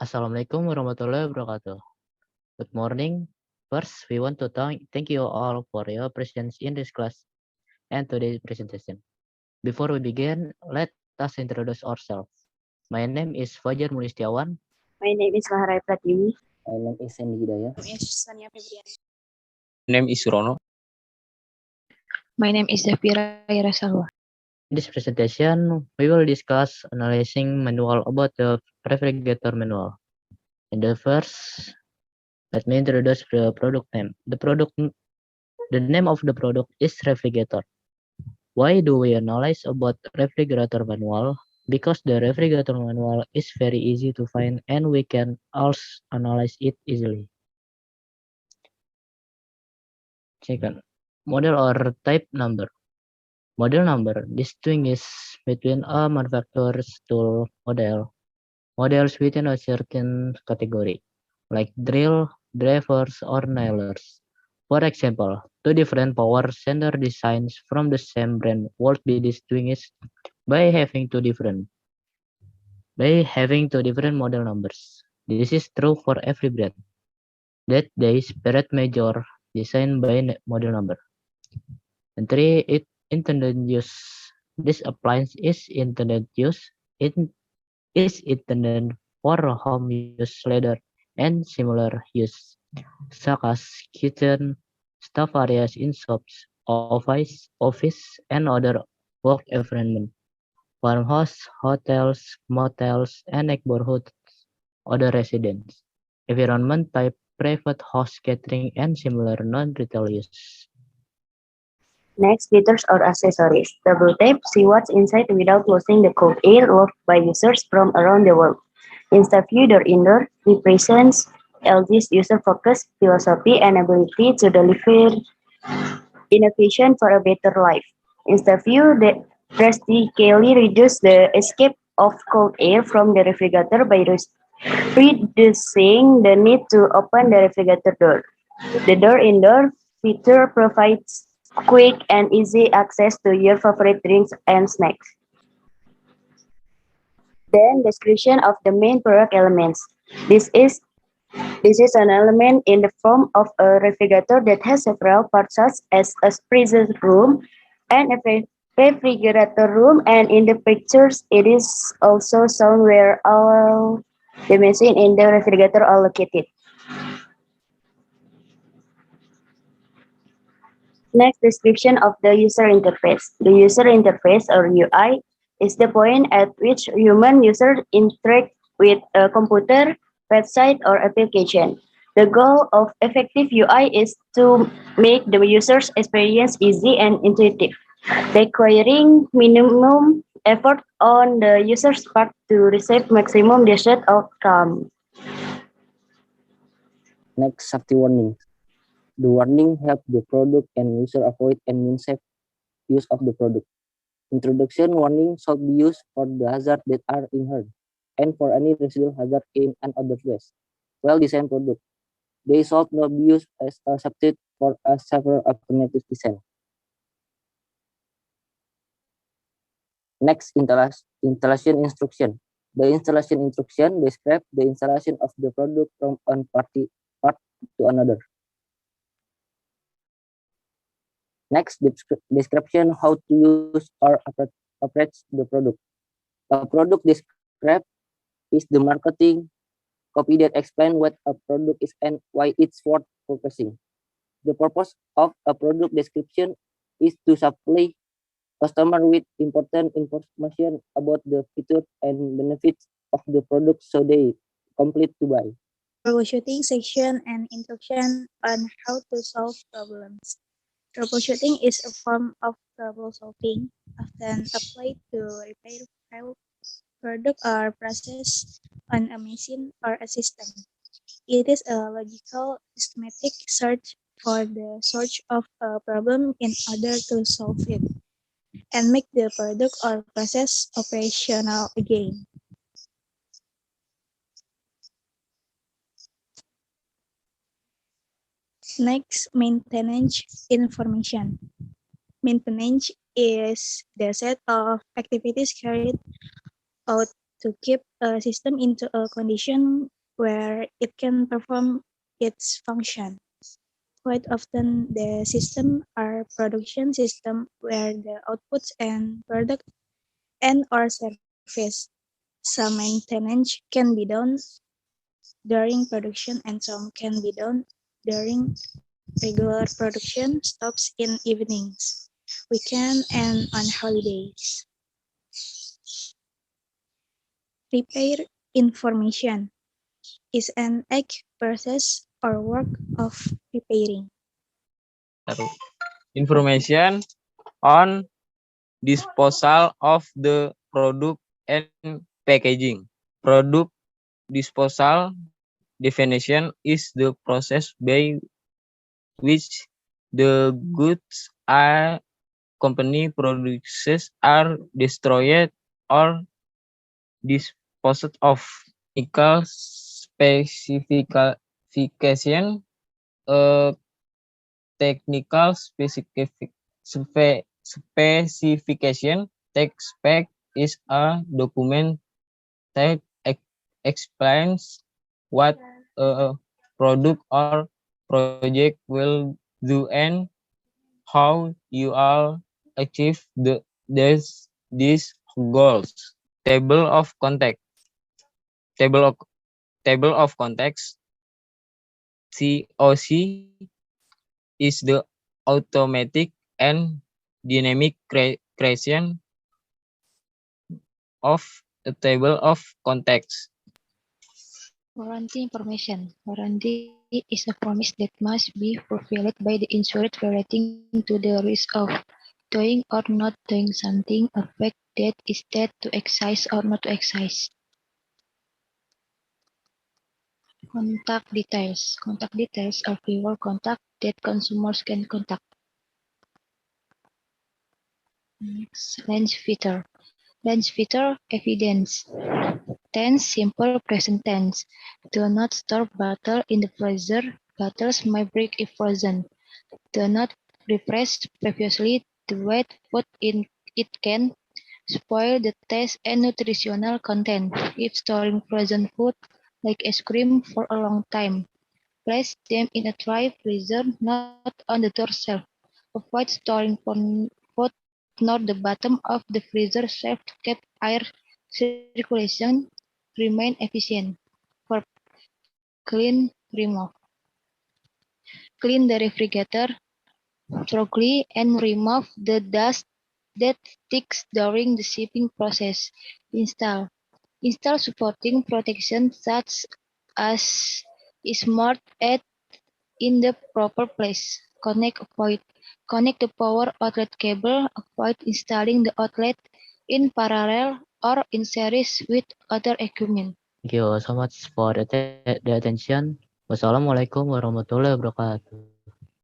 Assalamualaikum warahmatullahi wabarakatuh. Good morning. First, we want to thank you all for your presence in this class and today's presentation. Before we begin, let us introduce ourselves. My name is Fajar Mulistiawan. My name is Maharai Pratiwi. My name is Sandy Hidayah. My name is Sania Febriani. My name is Surono. My name is Zafira Irasalwa. In this presentation, we will discuss analyzing manual about the refrigerator manual. In the first, let me introduce the product name. The name of the product is refrigerator. Why do we analyze about refrigerator manual? Because the refrigerator manual is very easy to find and we can also analyze it easily. Second, model or type number. Model number distinguishes between a manufacturer's tool model, models within a certain category, like drill, drivers, or nailers. For example, two different power center designs from the same brand would be distinguished by having two different model numbers. This is true for every brand, that they separate major design by model number. And three, intended use. This appliance is intended for home use leather and similar use, such as kitchen, staff areas in shops, office, and other work environment. Farmhouse, hotels, motels, and neighborhood other residents. Environment type private house catering and similar non-retail use. Next, features or accessories. Double tap, see what's inside without losing the cold air loved by users from around the world. InstaView Door Indoor represents LG's user-focused philosophy and ability to deliver innovation for a better life. InstaView drastically reduces the escape of cold air from the refrigerator by reducing the need to open the refrigerator door. The Door Indoor feature provides quick and easy access to your favorite drinks and snacks. Then description of the main product elements. This is an element in the form of a refrigerator that has several parts such as a freezer room and a refrigerator room, and in the pictures it is also shown where all the machine in the refrigerator are located. Next, description of the user interface. The user interface or UI is the point at which human users interact with a computer, website, or application. The goal of effective UI is to make the user's experience easy and intuitive, requiring minimum effort on the user's part to receive maximum desired outcome. Next, safety warning. The warning helps the product and user avoid any unsafe use of the product. Introduction warning should be used for the hazards that are inherent and for any residual hazard in another waste. Well-designed product. They should not be used as a substitute for a several alternative design. Next, installation instruction. The installation instruction describes the installation of the product from one part to another. Next, description how to use or operate the product. A product described is the marketing copy that explains what a product is and why it's worth purchasing. The purpose of a product description is to supply customer with important information about the features and benefits of the product so they complete to buy. Troubleshooting section and instruction on how to solve problems. Troubleshooting is a form of problem solving, often applied to repair failed product or process on a machine or a system. It is a logical, systematic search for the source of a problem in order to solve it and make the product or process operational again. Next, maintenance information. Maintenance is the set of activities carried out to keep a system into a condition where it can perform its function. Quite often, the systems are production systems where the outputs and product and or service. Some maintenance can be done during production and some can be done during regular production stops in evenings, weekend and on holidays. Repair information is an act, process, or work of repairing. Information on disposal of the product and packaging. Product disposal definition is the process by which the goods a company produces are destroyed or disposed of. Technical specification, technical specification text spec is a document that explains what a product or project will do and how you will achieve these goals. Table of context. Table of context (TOC) is the automatic and dynamic creation of a table of context. Warranty information. Warranty is a promise that must be fulfilled by the insured relating to the risk of doing or not doing something, a fact that is said to exist or not to exist. Contact details. Contact details are viewer contact that consumers can contact. Next, lens feature. Lens feature evidence. Tense, simple present tense. Do not store butter in the freezer. Butters may break if frozen. Do not refresh previously the wet food in it can spoil the taste and nutritional content. If storing frozen food like ice cream for a long time, place them in a dry freezer, not on the door shelf. Avoid storing food near the bottom of the freezer shelf to keep air circulation remain efficient. For clean, remove. Clean the refrigerator thoroughly and remove the dust that sticks during the shipping process. Install. Install supporting protection such as smart add in the proper place. Connect the power outlet cable. Avoid installing the outlet in parallel or in series with other equipment. Thank you so much for the attention. Wassalamualaikum warahmatullahi wabarakatuh.